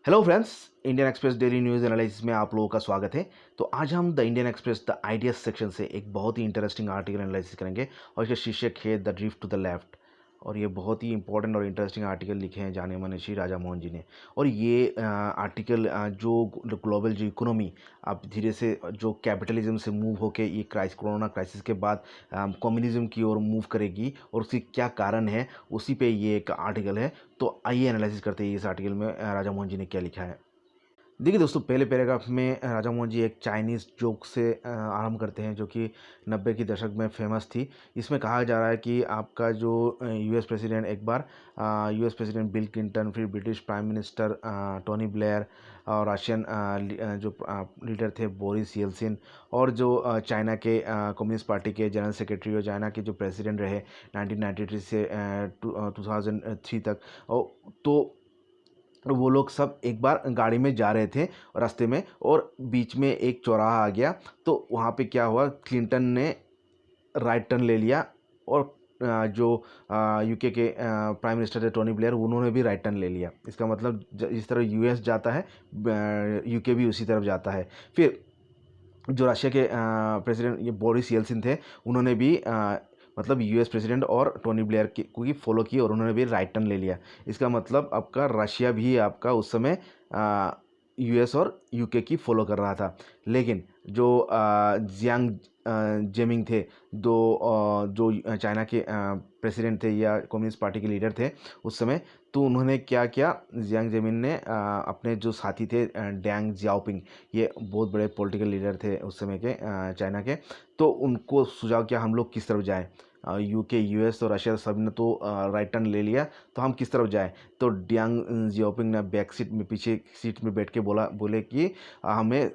Hello friends, Indian express daily news analysis में आप लोगों का स्वागत है। तो आज हम the Indian express the ideas section से एक बहुत ही इंटरेस्टिंग आर्टिकल एनालिसिस करेंगे और इसका शीर्षक है the drift to the left. और ये बहुत ही इंपॉर्टेंट और इंटरेस्टिंग आर्टिकल लिखे हैं जाने माने श्री राजा मोहन जी ने। और ये आर्टिकल जो ग्लोबल जो इकोनॉमी अब धीरे से जो कैपिटलिज्म से मूव होके ये कोरोना क्राइसिस के बाद कम्युनिज्म की ओर मूव करेगी और उसकी क्या कारण है, उसी पे ये एक आर्टिकल है। तो आइए एनालिसिस करते हैं इस आर्टिकल में राजा मोहन जी ने क्या लिखा है। देखिए दोस्तों, पहले पैराग्राफ में राजा मोहन जी एक चाइनीज़ जोक से आरंभ करते हैं जो कि 90 की दशक में फेमस थी। इसमें कहा जा रहा है कि आपका जो यूएस प्रेसिडेंट एक बार यूएस प्रेसिडेंट बिल क्लिंटन, फिर British prime minister Tony Blair और रशियन जो लीडर थे बोरिस येल्सिन और जो चाइना के कम्युनिस्ट पार्टी के जनरल सेक्रेटरी और चाइना के जो प्रेसिडेंट रहे 1993 से 2003 तक। और तो वो लोग सब एक बार गाड़ी में जा रहे थे रास्ते में और बीच में एक चौराहा आ गया। तो वहाँ पे क्या हुआ, क्लिंटन ने राइट टर्न ले लिया और जो यूके के प्राइम मिनिस्टर थे टोनी ब्लेयर, उन्होंने भी राइट टर्न ले लिया। इसका मतलब जिस तरह यूएस जाता है यूके भी उसी तरफ जाता है। फिर जो रशिया के प्रेसिडेंट ये बोरिस येल्सिन थे, उन्होंने भी मतलब यूएस प्रेसिडेंट और टोनी ब्लेयर को ही फॉलो किया और उन्होंने भी राइट टर्न ले लिया। इसका मतलब आपका रशिया भी आपका उस समय यूएस और यूके की फॉलो कर रहा था। लेकिन जो जियांग जेमिंग थे, जो चाइना के प्रेसिडेंट थे या कम्युनिस्ट पार्टी के लीडर थे उस समय, तो उन्होंने क्या किया, जियांग जेमिन ने अपने जो साथी थे डैंग जियाओपिंग, ये बहुत बड़े पॉलिटिकल लीडर थे उस समय के चाइना के, तो उनको सुझाव किया हम लोग किस तरफ जाएं। यूके, यूएस और रशिया सब ने तो राइट टर्न ले लिया, तो हम किस तरफ जाएं। तो डैंग जियाओपिंग ने बैक सीट में, पीछे सीट में बैठ के बोले कि हमें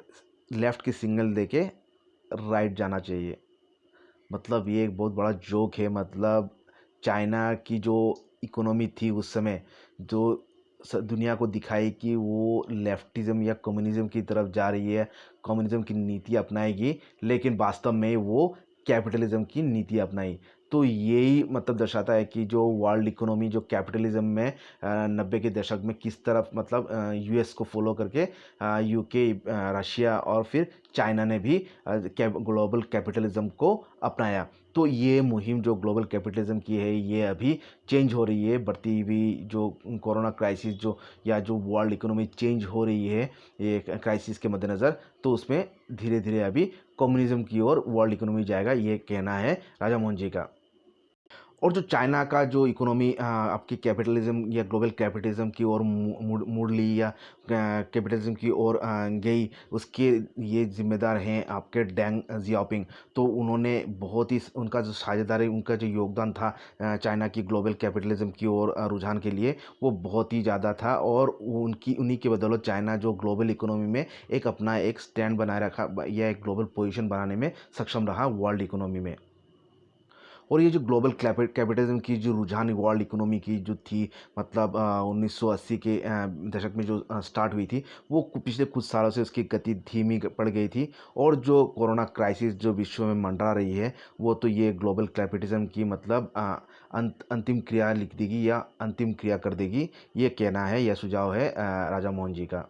लेफ़्ट की सिग्नल देके राइट जाना चाहिए। मतलब ये एक बहुत बड़ा जोक है। मतलब चाइना की जो इकोनॉमी थी उस समय, जो दुनिया को दिखाई कि वो लेफ्टिज़म या कम्युनिज़म की तरफ जा रही है, कम्युनिज़म की नीति अपनाएगी, लेकिन वास्तव में वो कैपिटलिज़म की नीति अपनाई। तो यही मतलब दर्शाता है कि जो वर्ल्ड इकोनॉमी जो कैपिटलिज़म में 90 के दशक में किस तरफ मतलब यूएस को फॉलो करके यूके, रशिया और फिर चाइना ने भी ग्लोबल कैपिटलिज़म को अपनाया। तो ये मुहिम जो ग्लोबल कैपिटलिज़म की है, ये अभी चेंज हो रही है। बढ़ती हुई जो कोरोना क्राइसिस जो या जो वर्ल्ड इकोनॉमी चेंज हो रही है ये क्राइसिस के मद्देनज़र, तो उसमें धीरे धीरे अभी कम्युनिज़म की ओर वर्ल्ड इकोनॉमी जाएगा, ये कहना है राजा मोहन जी का। और जो चाइना का जो इकोनॉमी आपकी कैपिटलिज्म या ग्लोबल कैपिटलिज्म की ओर मुड़ ली या कैपिटलिज्म की ओर गई, उसके ये जिम्मेदार हैं आपके डेंग जियाओपिंग। तो उन्होंने बहुत ही उनका जो साझेदारी, उनका जो योगदान था चाइना की ग्लोबल कैपिटलिज्म की ओर रुझान के लिए, वो बहुत ही ज़्यादा था। और उनकी उन्हीं की बदौलत चाइना जो ग्लोबल इकोनॉमी में एक अपना एक स्टैंड बनाए रखा या एक ग्लोबल पोजीशन बनाने में सक्षम रहा वर्ल्ड इकोनॉमी में। और ये जो ग्लोबल कैपिटलिज्म की जो रुझान वर्ल्ड इकोनॉमी की जो थी, मतलब 1980 के दशक में जो स्टार्ट हुई थी, वो पिछले कुछ सालों से उसकी गति धीमी पड़ गई थी। और जो कोरोना क्राइसिस जो विश्व में मंडरा रही है, वो तो ये ग्लोबल कैपिटलिज्म की मतलब अंतिम क्रिया लिख देगी या अंतिम क्रिया कर देगी, ये कहना है, यह सुझाव है राजा मोहन जी का।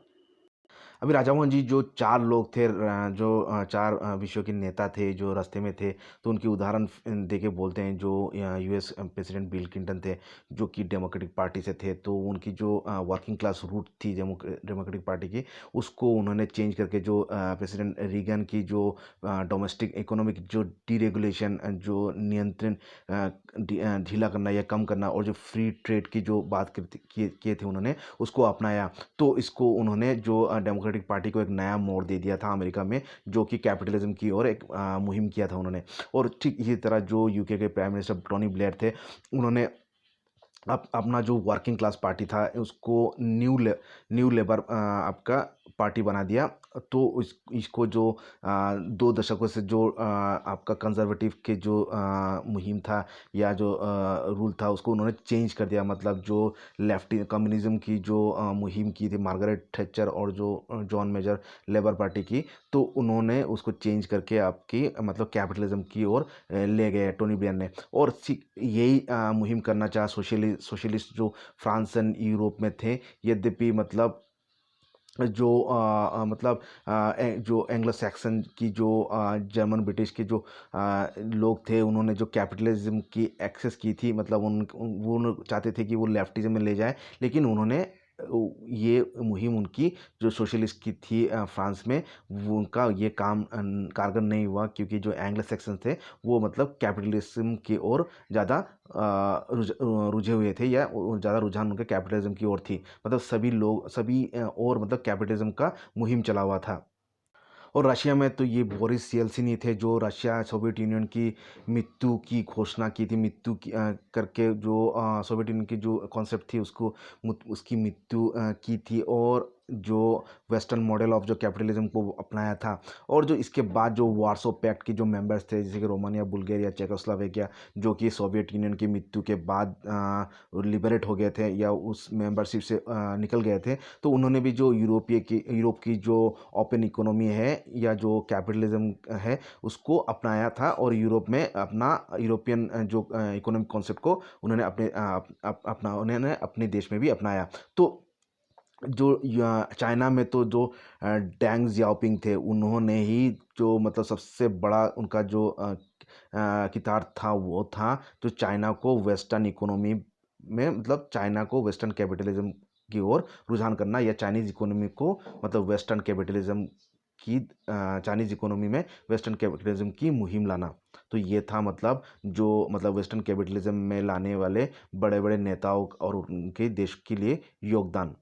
अभी राजा मोहन जी जो चार लोग थे, जो चार विश्व के नेता थे जो रास्ते में थे, तो उनकी उदाहरण देके बोलते हैं। जो यूएस प्रेसिडेंट बिल क्लिंटन थे, जो कि डेमोक्रेटिक पार्टी से थे, तो उनकी जो वर्किंग क्लास रूट थी डेमोक्रेटिक पार्टी की, उसको उन्होंने चेंज करके जो प्रेसिडेंट रीगन की जो डोमेस्टिक इकोनॉमिक जो डीरेगुलेशन, जो नियंत्रण ढीला करना या कम करना, और जो फ्री ट्रेड की जो बात किए थे उन्होंने, उसको अपनाया। तो इसको उन्होंने जो डेमोक्रेटिक पार्टी को एक नया मोड़ दे दिया था अमेरिका में, जो कि कैपिटलिज्म की ओर एक मुहिम किया था उन्होंने। और ठीक इसी तरह जो यूके के प्राइम मिनिस्टर टोनी ब्लेयर थे, उन्होंने अपना जो वर्किंग क्लास पार्टी था उसको न्यू लेबर आपका पार्टी बना दिया। तो इसको जो 2 दशकों से जो आपका कंजर्वेटिव के जो मुहिम था या जो रूल था, उसको उन्होंने चेंज कर दिया। मतलब जो लेफ्टी कम्युनिज्म की जो मुहिम की थी मार्गरेट थैचर और जो जॉन मेजर लेबर पार्टी की, तो उन्होंने उसको चेंज करके आपकी मतलब कैपिटलिज्म की ओर ले गए टोनी ब्लेयर ने। और यही मुहिम करना चाहा सोशलिस्ट जो फ्रांस एंड यूरोप में थे। यद्यपि मतलब मतलब जो एंग्लो सैक्सन की जो जर्मन ब्रिटिश के जो लोग थे, उन्होंने जो कैपिटलिज्म की एक्सेस की थी, मतलब वो चाहते थे कि वो लेफ्टिज्म में ले जाए, लेकिन उन्होंने ये मुहिम उनकी जो सोशलिस्ट की थी फ्रांस में, वो उनका ये काम कारगर नहीं हुआ, क्योंकि जो एंग्लो सैक्सन थे वो मतलब कैपिटलिज्म की ओर ज़्यादा रुझे हुए थे, या ज़्यादा रुझान उनके कैपिटलिज्म की ओर थी। मतलब सभी लोग सभी और मतलब कैपिटलिज्म का मुहिम चला हुआ था। और रशिया में तो ये बोरिस येल्सिन ही थे, जो रशिया सोवियत यूनियन की मृत्यु की घोषणा की थी। मृत्यु की करके जो सोवियत यूनियन की जो कॉन्सेप्ट थी उसको उसकी मृत्यु की थी, और जो वेस्टर्न मॉडल ऑफ जो कैपिटलिज्म को अपनाया था। और जो इसके बाद जो वार्सो पैक्ट के जो मेंबर्स थे, जैसे कि रोमानिया, बुल्गारिया, चेकोस्लोवाकिया, जो कि सोवियत यूनियन की मृत्यु के बाद लिबरेट हो गए थे या उस मेंबरशिप से निकल गए थे, तो उन्होंने भी जो यूरोप की जो ओपन इकोनॉमी है या जो कैपिटलिज्म है उसको अपनाया था, और यूरोप में अपना यूरोपियन जो इकोनॉमिक कॉन्सेप्ट को उन्होंने उन्होंने अपने देश में भी अपनाया। तो जो चाइना में तो जो डेंग जियाओपिंग थे, उन्होंने ही जो मतलब सबसे बड़ा उनका जो किताब था, वो था जो चाइना को वेस्टर्न इकोनॉमी में, मतलब चाइना को वेस्टर्न कैपिटलिज्म की ओर रुझान करना, या चाइनीज़ इकोनॉमी को मतलब वेस्टर्न कैपिटलिज्म की चाइनीज़ इकोनॉमी में वेस्टर्न कैपिटलिज्म की मुहिम लाना। तो ये था मतलब जो मतलब वेस्टर्न कैपिटलिज्म में लाने वाले बड़े बड़े नेताओं और उनके देश के लिए योगदान।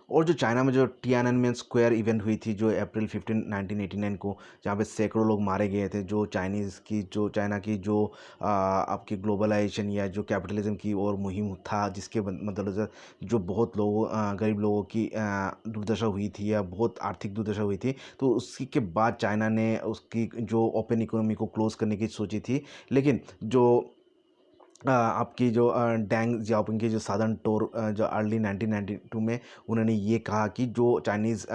और जो चाइना में जो टियाननमेन स्क्वायर इवेंट हुई थी जो अप्रैल 15 1989 को, जहाँ पे सैकड़ों लोग मारे गए थे, जो चाइना की जो आपकी ग्लोबलाइजेशन या जो कैपिटलिज्म की ओर मुहिम था, जिसके मतलब जो बहुत लोगों गरीब लोगों की दुर्दशा हुई थी या बहुत आर्थिक दुर्दशा हुई थी। तो उसी के बाद चाइना ने उसकी जो ओपन इकोनॉमी को क्लोज़ करने की सोची थी, लेकिन जो आपकी जो डेंग जियाओपिंग की जो सादर्न टूर जो अर्ली 1992 में उन्होंने ये कहा कि जो चाइनीज़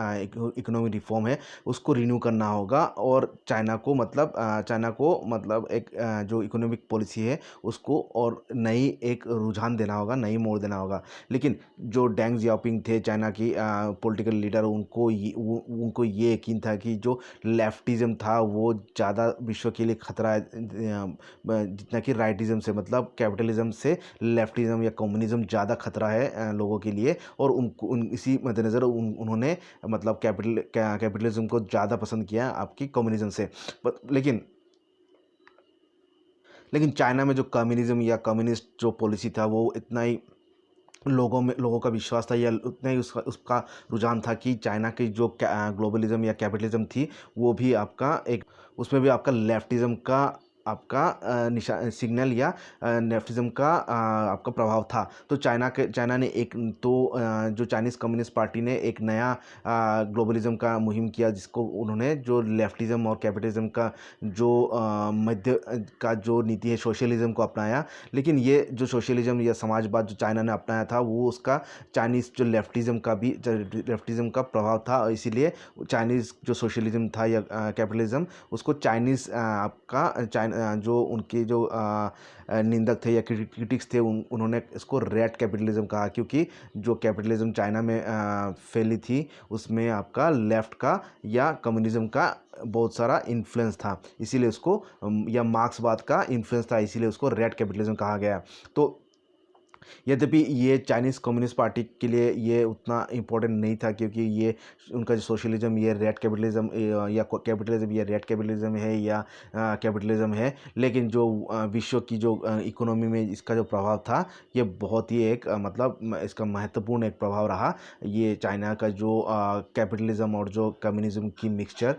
इकोनॉमिक रिफॉर्म है उसको रिन्यू करना होगा, और चाइना को मतलब एक जो इकोनॉमिक पॉलिसी है उसको और नई एक रुझान देना होगा, नई मोड़ देना होगा। लेकिन जो डेंग जियाओपिंग थे चाइना की पॉलिटिकल लीडर, उनको ये यकीन था कि जो लेफ्टिज़्म था वो ज़्यादा विश्व के लिए खतरा है, जितना कि राइटिज़्म से, मतलब कैपिटलिज्म से लेफ्टिज्म या कम्युनिज्म ज़्यादा खतरा है लोगों के लिए। और इसी मद्देनज़र उन्होंने मतलब कैपिटलिज्म को ज़्यादा पसंद किया आपकी कम्युनिज्म से। लेकिन चाइना में जो कम्युनिज्म या कम्युनिस्ट जो पॉलिसी था, वो इतना ही लोगों का विश्वास था, या उतना ही उसका रुझान था कि चाइना की जो ग्लोबलिज्म या कैपिटलिज्म थी, वो भी आपका एक उसमें भी आपका लेफ्टिज्म का आपका सिग्नल या लेफ्टिज्म का आपका प्रभाव था। तो चाइना ने जो चाइनीज़ कम्युनिस्ट पार्टी ने एक नया ग्लोबलिज्म का मुहिम किया, जिसको उन्होंने जो लेफ्टिज्म और कैपिटलिज्म का जो मध्य का जो नीति है, सोशलिज्म को अपनाया। लेकिन ये जो सोशलिज्म या समाजवाद जो चाइना ने अपनाया था, वो उसका चाइनीज़ जो लेफ्टिज्म का प्रभाव था, और इसीलिए चाइनीज़ जो सोशलिज्म था या कैपिटलिज्म, उसको चाइनीज़ जो उनके जो निंदक थे या क्रिटिक्स थे, उन्होंने इसको रेड कैपिटलिज्म कहा, क्योंकि जो कैपिटलिज्म चाइना में फैली थी उसमें आपका लेफ़्ट का या कम्युनिज्म का बहुत सारा इन्फ्लुएंस था, इसीलिए उसको या मार्क्सवाद का इन्फ्लुएंस था, इसीलिए उसको रेड कैपिटलिज्म कहा गया। तो यद्यपि ये चाइनीज़ कम्युनिस्ट पार्टी के लिए ये उतना इम्पोर्टेंट नहीं था, क्योंकि ये उनका जो सोशलिज्म ये रेड कैपिटलिज्म या कैपिटलिज्म ये रेड कैपिटलिज्म है या कैपिटलिज्म है। लेकिन जो विश्व की जो इकोनॉमी में इसका जो प्रभाव था, ये बहुत ही एक इसका महत्वपूर्ण एक प्रभाव रहा। ये चाइना का जो कैपिटलिज्म और जो कम्युनिज्म की मिक्सचर,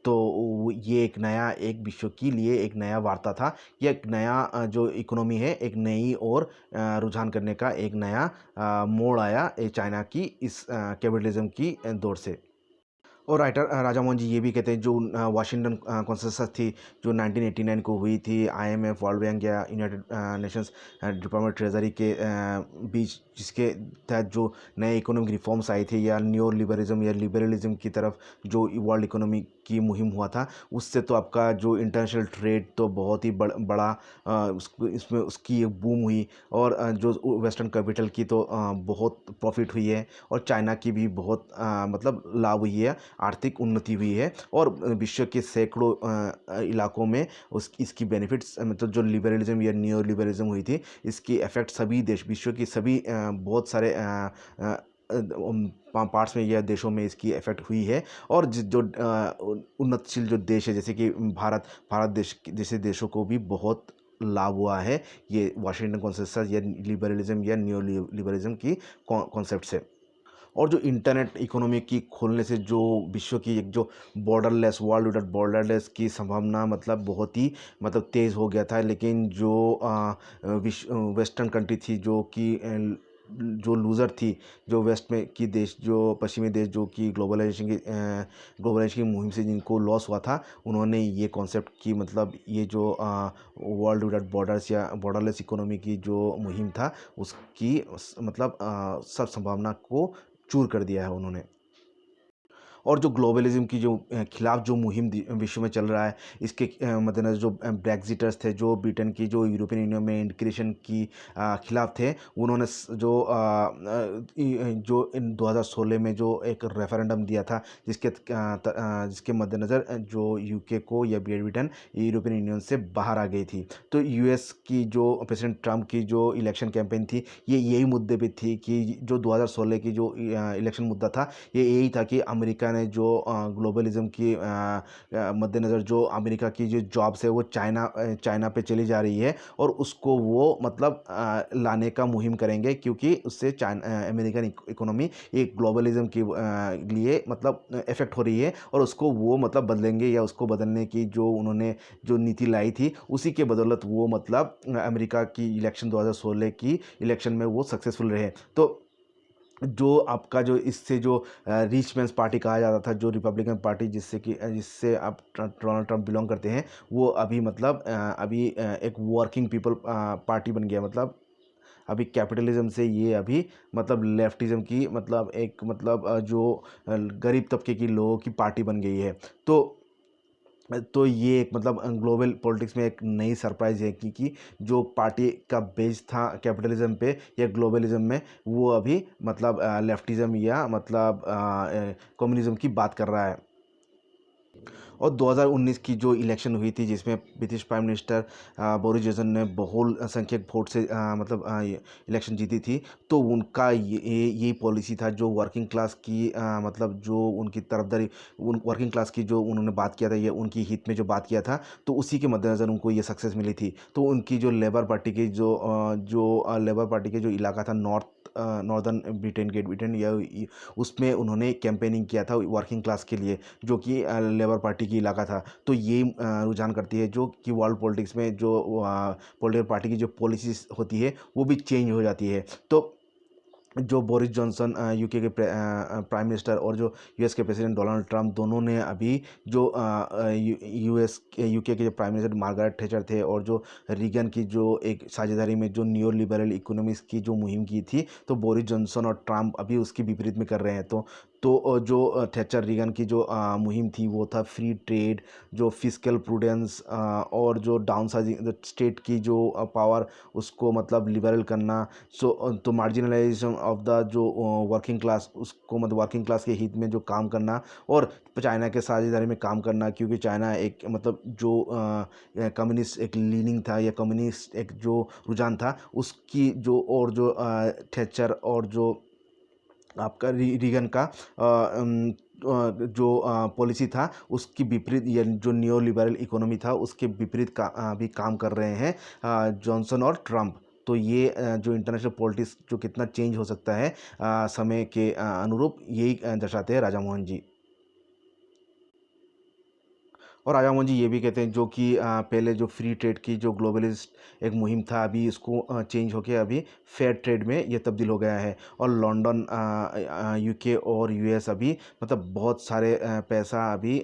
तो ये एक विश्व के लिए एक नया वार्ता था, या एक नया जो इकोनॉमी है एक नई और रुझान करने का एक नया मोड़ आया चाइना की इस कैपिटलिज्म की दौर से। और राइटर राजा मोहन जी ये भी कहते हैं, जो वाशिंगटन कॉन्सेंसस थी जो 1989 को हुई थी, आईएमएफ, वर्ल्ड बैंक या यूनाइटेड नेशंस डिपार्टमेंट ट्रेजरी के बीच जिसके तहत जो नए इकोनॉमिक रिफॉर्म्स आए थे या न्यू लिबरलिज्म या लिबरलिज्म की तरफ जो वर्ल्ड इकोनॉमी की मुहिम हुआ था, उससे तो आपका जो इंटरनेशनल ट्रेड तो बहुत ही बड़ा इसमें उसकी एक बूम हुई। और जो वेस्टर्न कैपिटल की तो बहुत प्रॉफिट हुई है, और चाइना की भी बहुत मतलब लाभ हुई है, आर्थिक उन्नति हुई है। और विश्व के सैकड़ों इलाकों में इसकी बेनिफिट्स मतलब जो लिबरलिज्म या न्यू लिबरलिज्म हुई थी, इसकी इफेक्ट सभी देश, विश्व की सभी बहुत सारे पार्ट्स में या देशों में इसकी इफेक्ट हुई है। और जो उन्नतशील जो देश है जैसे कि भारत देश जैसे देशों को भी बहुत लाभ हुआ है ये वाशिंगटन कॉन्सेंसस या लिबरलिज्म या न्यू लिबरलिज्म की कॉन्सेप्ट से। और जो इंटरनेट इकोनॉमी की खोलने से जो विश्व की एक जो बॉर्डरलेस वर्ल्ड विदाउट बॉर्डरलेस की संभावना मतलब बहुत ही मतलब तेज़ हो गया था। लेकिन जो विश्व वेस्टर्न कंट्री थी जो कि जो लूज़र थी, जो वेस्ट में की देश, जो पश्चिमी देश जो कि ग्लोबलाइजेशन की मुहिम से जिनको लॉस हुआ था, उन्होंने ये कॉन्सेप्ट की मतलब ये जो वर्ल्ड विदाउट बॉर्डर्स या बॉर्डरलेस इकोनॉमी की जो मुहिम था, उसकी मतलब सब संभावना को चूर कर दिया है उन्होंने। और जो ग्लोबलिज़्म की जो खिलाफ जो मुहिम विश्व में चल रहा है, इसके मद्देनज़र जो ब्रेक्जिटर्स थे, जो ब्रिटेन की जो यूरोपियन यूनियन में इंटीग्रेशन की खिलाफ थे, उन्होंने जो इन 2016 में जो एक रेफरेंडम दिया था, जिसके मद्देनज़र जो यूके को या ब्रिटेन यूरोपियन यूनियन से बाहर आ गई थी। तो यूएस की जो प्रेसिडेंट ट्रम्प की जो इलेक्शन कैंपेन थी, ये यही मुद्दे पे थी कि जो 2016 की जो इलेक्शन मुद्दा था, ये यही था कि अमेरिका ने जो ग्लोबलिज़म की मद्देनज़र जो अमेरिका की जो जॉब्स है वो चाइना पे चली जा रही है, और उसको वो मतलब लाने का मुहिम करेंगे, क्योंकि उससे अमेरिकन इकोनॉमी एक ग्लोबलिज़म के लिए मतलब इफ़ेक्ट हो रही है, और उसको वो मतलब बदलेंगे, या उसको बदलने की जो उन्होंने जो नीति लाई थी, उसी के बदौलत वो मतलब अमेरिका की इलेक्शन 2016 की इलेक्शन में वो सक्सेसफुल रहे। तो जो आपका जो इससे जो रिच मैन्स पार्टी कहा जाता था, जो रिपब्लिकन पार्टी जिससे आप डोनाल्ड ट्रंप बिलोंग करते हैं, वो अभी मतलब अभी एक वर्किंग पीपल पार्टी बन गया। मतलब अभी कैपिटलिज्म से ये अभी मतलब लेफ्टिज्म की मतलब एक मतलब जो गरीब तबके की लोगों की पार्टी बन गई है। तो ये एक मतलब ग्लोबल पॉलिटिक्स में एक नई सरप्राइज़ है कि जो पार्टी का बेस था कैपिटलिज्म पे या ग्लोबलिज्म में, वो अभी मतलब लेफ्टिज्म या मतलब कम्युनिज्म की बात कर रहा है। और 2019 की जो इलेक्शन हुई थी, जिसमें British prime minister Boris Johnson ने बहुल संख्यक वोट से मतलब इलेक्शन जीती थी, तो उनका ये पॉलिसी था जो वर्किंग क्लास की मतलब जो उनकी तरफदारी, उन वर्किंग क्लास की जो उन्होंने बात किया था, ये उनकी हित में जो बात किया था, तो उसी के मद्देनज़र उनको ये सक्सेस मिली थी। तो उनकी जो लेबर पार्टी की जो लेबर पार्टी के जो इलाका था नॉर्दर्न ब्रिटेन या उसमें उन्होंने कैंपेनिंग किया था वर्किंग क्लास के लिए, जो कि लेबर पार्टी की इलाका था। तो ये रुझान करती है जो कि वर्ल्ड पॉलिटिक्स में जो पॉलिटिकल पार्टी की जो पॉलिसीज़ होती है वो भी चेंज हो जाती है। तो जो बोरिस जॉनसन यूके के प्राइम मिनिस्टर और जो यूएस के प्रेसिडेंट डोनाल्ड ट्रंप, दोनों ने अभी जो यूके के जो प्राइम मिनिस्टर मार्गारेट थैचर थे, और जो रीगन की जो एक साझेदारी में जो न्यू लिबरल इकोनॉमिक्स की जो मुहिम की थी, तो बोरिस जॉनसन और ट्रंप अभी उसके विपरीत में कर रहे हैं। तो जो थैचर रीगन की जो मुहिम थी, वो था फ्री ट्रेड, जो फिस्कल प्रूडेंस, और जो डाउनसाइजिंग स्टेट की जो पावर, उसको मतलब लिबरल करना। तो मार्जिनलाइजेशन ऑफ द जो वर्किंग क्लास, उसको मतलब वर्किंग क्लास के हित में जो काम करना, और चाइना के साझेदारी में काम करना, क्योंकि चाइना एक मतलब जो कम्युनिस्ट एक लीनिंग था या कम्युनिस्ट एक जो रुझान था, उसकी जो और जो थैचर और जो आपका रीगन का जो पॉलिसी था, उसकी विपरीत, या जो न्यू लिबरल इकोनॉमी था, उसके विपरीत भी काम कर रहे हैं जॉनसन और ट्रंप। तो ये जो इंटरनेशनल पॉलिटिक्स जो कितना चेंज हो सकता है समय के अनुरूप, यही दर्शाते हैं राजा मोहन जी। और राजा मोहन जी ये भी कहते हैं जो कि पहले जो फ्री ट्रेड की जो ग्लोबलिस्ट एक मुहिम था, अभी इसको चेंज होके अभी फेयर ट्रेड में ये तब्दील हो गया है। और लंदन, यूके और यूएस अभी मतलब बहुत सारे पैसा अभी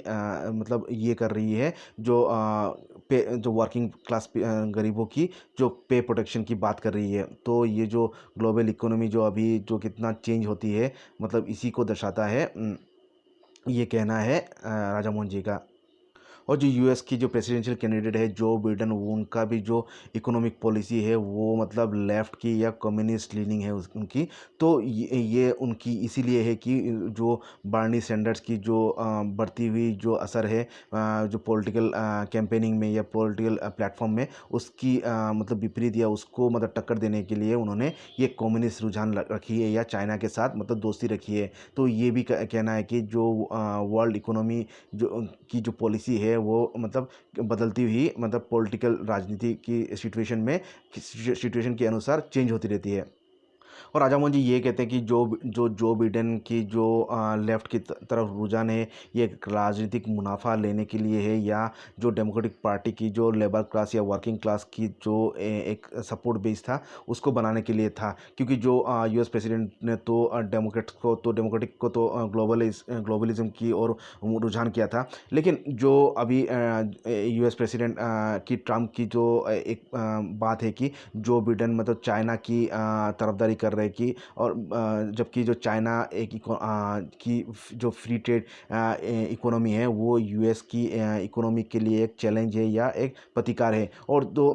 मतलब ये कर रही है, जो पे जो वर्किंग क्लास गरीबों की जो पे प्रोटेक्शन की बात कर रही है। तो ये जो ग्लोबल इकोनॉमी जो अभी जो कितना चेंज होती है, मतलब इसी को दर्शाता है। ये कहना है राजा मोहन जी का। और जो यूएस की जो प्रेसिडेंशियल कैंडिडेट है जो बिडेन, उनका भी जो इकोनॉमिक पॉलिसी है वो मतलब लेफ़्ट की या कम्युनिस्ट लीनिंग है उनकी। तो ये उनकी इसीलिए है कि जो बार्नी सैंडर्स की जो बढ़ती हुई जो असर है जो पॉलिटिकल कैंपेनिंग में या पॉलिटिकल प्लेटफॉर्म में, उसकी मतलब विपरीत या उसको मतलब टक्कर देने के लिए उन्होंने ये कम्युनिस्ट रुझान रखी है या चाइना के साथ मतलब दोस्ती रखी है। तो ये भी कहना है कि जो वर्ल्ड इकोनॉमी जो की जो पॉलिसी है वो मतलब बदलती हुई मतलब पॉलिटिकल राजनीति की सिचुएशन के अनुसार चेंज होती रहती है। और राजा मोहन जी ये कहते हैं कि जो बिडेन की जो लेफ़्ट की तरफ रुझान है, ये एक राजनीतिक मुनाफा लेने के लिए है, या जो डेमोक्रेटिक पार्टी की जो लेबर क्लास या वर्किंग क्लास की जो एक सपोर्ट बेस था उसको बनाने के लिए था। क्योंकि जो यूएस प्रेसिडेंट ने तो डेमोक्रेटिक को तो ग्लोबलिज्म की ओर रुझान किया था। लेकिन जो अभी यूएस प्रेसिडेंट की ट्रम्प की जो एक बात है कि जो बिडेन मतलब चाइना की तरफदारी कर रहे कि, और जबकि जो चाइना की जो फ्री ट्रेड इकोनॉमी है वो यूएस की इकोनॉमी के लिए एक चैलेंज है या एक प्रतिकार है। और तो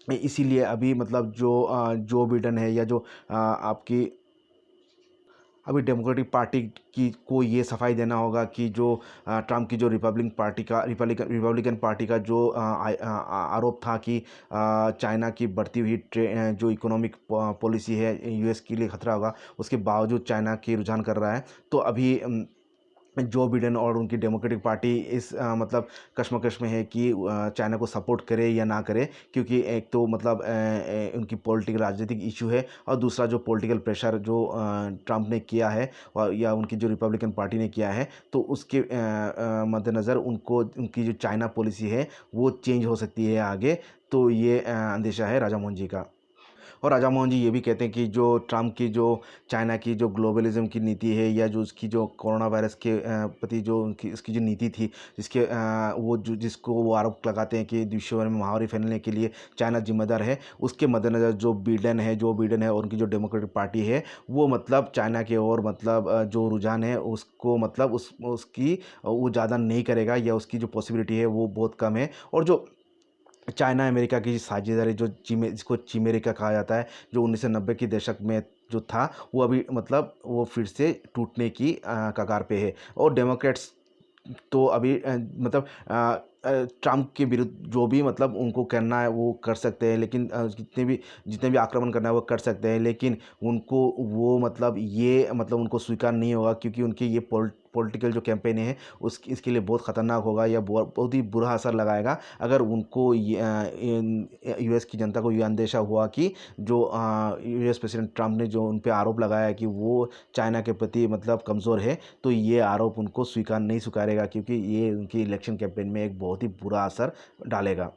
इसीलिए अभी मतलब जो बिडेन है या जो आपकी अभी डेमोक्रेटिक पार्टी की को ये सफाई देना होगा कि जो ट्रम्प की जो रिपब्लिकन पार्टी का जो आरोप था कि चाइना की बढ़ती हुई जो इकोनॉमिक पॉलिसी है यूएस के लिए खतरा होगा, उसके बावजूद चाइना की रुझान कर रहा है। तो अभी जो बिडेन और उनकी डेमोक्रेटिक पार्टी इस मतलब कश्मकश में है कि चाइना को सपोर्ट करे या ना करे। क्योंकि एक तो मतलब उनकी पॉलिटिकल राजनीतिक इशू है, और दूसरा जो पॉलिटिकल प्रेशर जो ट्रम्प ने किया है और या उनकी जो रिपब्लिकन पार्टी ने किया है, तो उसके मद्देनज़र उनको उनकी जो चाइना पॉलिसी है वो चेंज हो सकती है आगे। तो ये अंदेशा है राजा मोहन जी का। और राजा मोहन जी ये भी कहते हैं कि जो ट्रम्प की जो चाइना की जो ग्लोबलिज्म की नीति है, या जो उसकी जो कोरोना वायरस के प्रति जो उनकी उसकी जो नीति थी, वो जिसको वो आरोप लगाते हैं कि विश्व भर में महामारी फैलने के लिए चाइना जिम्मेदार है, उसके मद्देनज़र जो बिडेन है और उनकी जो डेमोक्रेटिक पार्टी है वो मतलब चाइना के और मतलब जो रुझान है उसको मतलब उसकी वो ज़्यादा नहीं करेगा, या उसकी जो पॉसिबिलिटी है वो बहुत कम है। और जो चाइना अमेरिका की साझेदारी जिसको चिमेरिका कहा जाता है, जो 1990 के दशक में जो था, वो अभी मतलब वो फिर से टूटने की कगार पे है। और डेमोक्रेट्स तो अभी मतलब ट्रम्प के विरुद्ध जो भी मतलब उनको करना है वो कर सकते हैं, लेकिन जितने भी आक्रमण करना है वो कर सकते हैं, लेकिन उनको वो मतलब ये मतलब उनको स्वीकार नहीं होगा, क्योंकि उनके ये पॉलिटिकल जो कैंपेन है उस इसके लिए बहुत ख़तरनाक होगा, या बहुत ही बुरा असर लगाएगा अगर उनको यूएस की जनता को ये अंदेशा हुआ कि जो यूएस प्रेसिडेंट ट्रम्प ने जो उन पे आरोप लगाया है कि वो चाइना के प्रति मतलब कमज़ोर है, तो ये आरोप उनको स्वीकारेगा, क्योंकि ये उनकी इलेक्शन कैंपेन में एक बहुत ही बुरा असर डालेगा।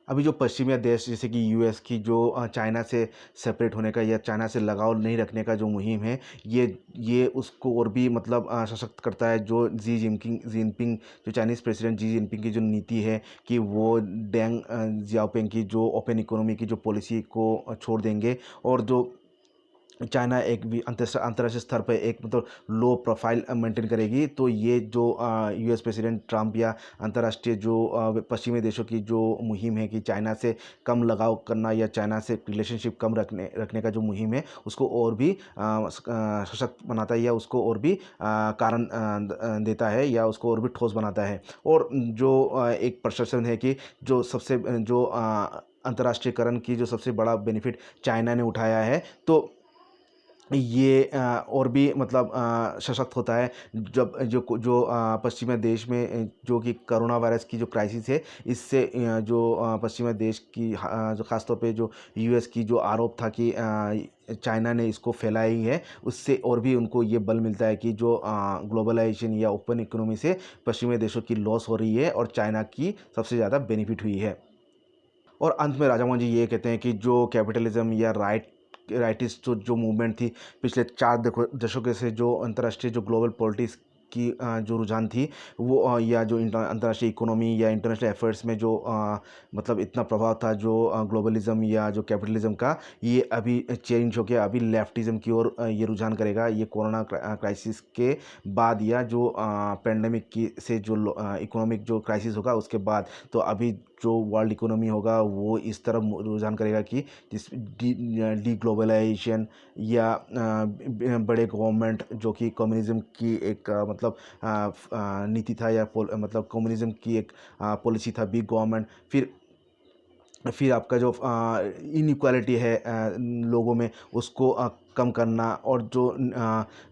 अभी जो पश्चिमी देश जैसे कि यूएस की जो चाइना से सेपरेट होने का या चाइना से लगाव नहीं रखने का जो मुहिम है, ये उसको और भी मतलब सशक्त करता है। जो जिनपिंग जो चाइनीज़ प्रेसिडेंट जी जिनपिंग की जो नीति है कि वो डेंग जियाओपिंग की जो ओपन इकोनॉमी की जो पॉलिसी को छोड़ देंगे, और जो चाइना एक भी अंतर्राष्ट्रीय स्तर पर एक मतलब लो प्रोफाइल मेंटेन करेगी। तो ये जो यूएस प्रेसिडेंट ट्रम्प या अंतर्राष्ट्रीय जो पश्चिमी देशों की जो मुहिम है कि चाइना से कम लगाव करना या चाइना से रिलेशनशिप कम रखने का जो मुहिम है, उसको और भी सशक्त बनाता है, या उसको और भी कारण देता है, या उसको और भी ठोस बनाता है। और जो एक प्रदर्शन है कि जो सबसे जो अंतर्राष्ट्रीयकरण की जो सबसे बड़ा बेनिफिट चाइना ने उठाया है, तो ये और भी मतलब सशक्त होता है जब पश्चिमी देश में जो कि कोरोना वायरस की जो क्राइसिस है, इससे जो पश्चिमी देश की जो ख़ासतौर पे जो यूएस की जो आरोप था कि चाइना ने इसको फैलाई है, उससे और भी उनको ये बल मिलता है कि जो ग्लोबलाइजेशन या ओपन इकोनॉमी से पश्चिमी देशों की लॉस हो रही है और चाइना की सबसे ज़्यादा बेनिफिट हुई है। और अंत में राजा मोहन जी ये कहते हैं कि जो कैपिटलिज्म या राइटिस्ट जो मूवमेंट थी पिछले 4 दशकों से, जो अंतर्राष्ट्रीय जो ग्लोबल पॉलिटिक्स जो रुझान थी वो या जो अंतर्राष्ट्रीय इकोनॉमी या इंटरनेशनल अफेयर्स में जो मतलब इतना प्रभाव था जो ग्लोबलिज्म या जो कैपिटलिज्म का, ये अभी चेंज हो गया, अभी लेफ्टिज्म की ओर ये रुझान करेगा। ये कोरोना क्राइसिस के बाद या जो पेंडेमिक की से जो इकोनॉमिक जो क्राइसिस होगा उसके बाद, तो अभी जो वर्ल्ड इकोनॉमी होगा वो इस तरफ रुझान करेगा कि जिस डी ग्लोबलाइजेशन या बड़े गवर्नमेंट जो कि कम्युनिज्म की एक मतलब नीति था या मतलब कम्युनिज्म की एक पॉलिसी था, बिग गवर्नमेंट। फिर आपका जो इनइक्वालिटी है लोगों में, उसको कम करना, और जो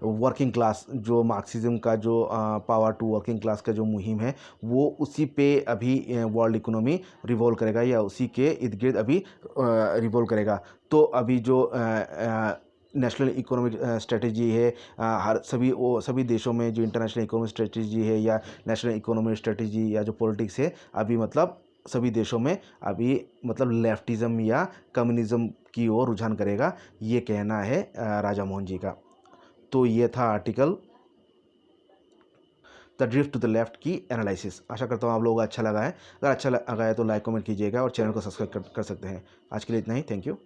वर्किंग क्लास, जो मार्क्सिज्म का जो पावर टू वर्किंग क्लास का जो मुहिम है, वो उसी पे अभी वर्ल्ड इकोनॉमी रिवॉल्व करेगा या उसी के इर्द गिर्द अभी रिवॉल्व करेगा। तो अभी जो नेशनल इकोनॉमिक स्ट्रेटजी है, हर सभी देशों में जो इंटरनेशनल इकोनॉमिक स्ट्रेटजी है या नेशनल इकोनॉमिक स्ट्रेटजी या जो पॉलिटिक्स है, अभी मतलब सभी देशों में अभी मतलब लेफ्टिज्म या कम्युनिज्म की ओर रुझान करेगा, ये कहना है राजा मोहन जी का। तो ये था article the drift to the left की एनालिसिस। आशा करता हूँ आप लोगों को अच्छा लगा है। अगर अच्छा लगा है तो लाइक कमेंट कीजिएगा और चैनल को सब्सक्राइब कर सकते हैं। आज के लिए इतना ही। Thank you.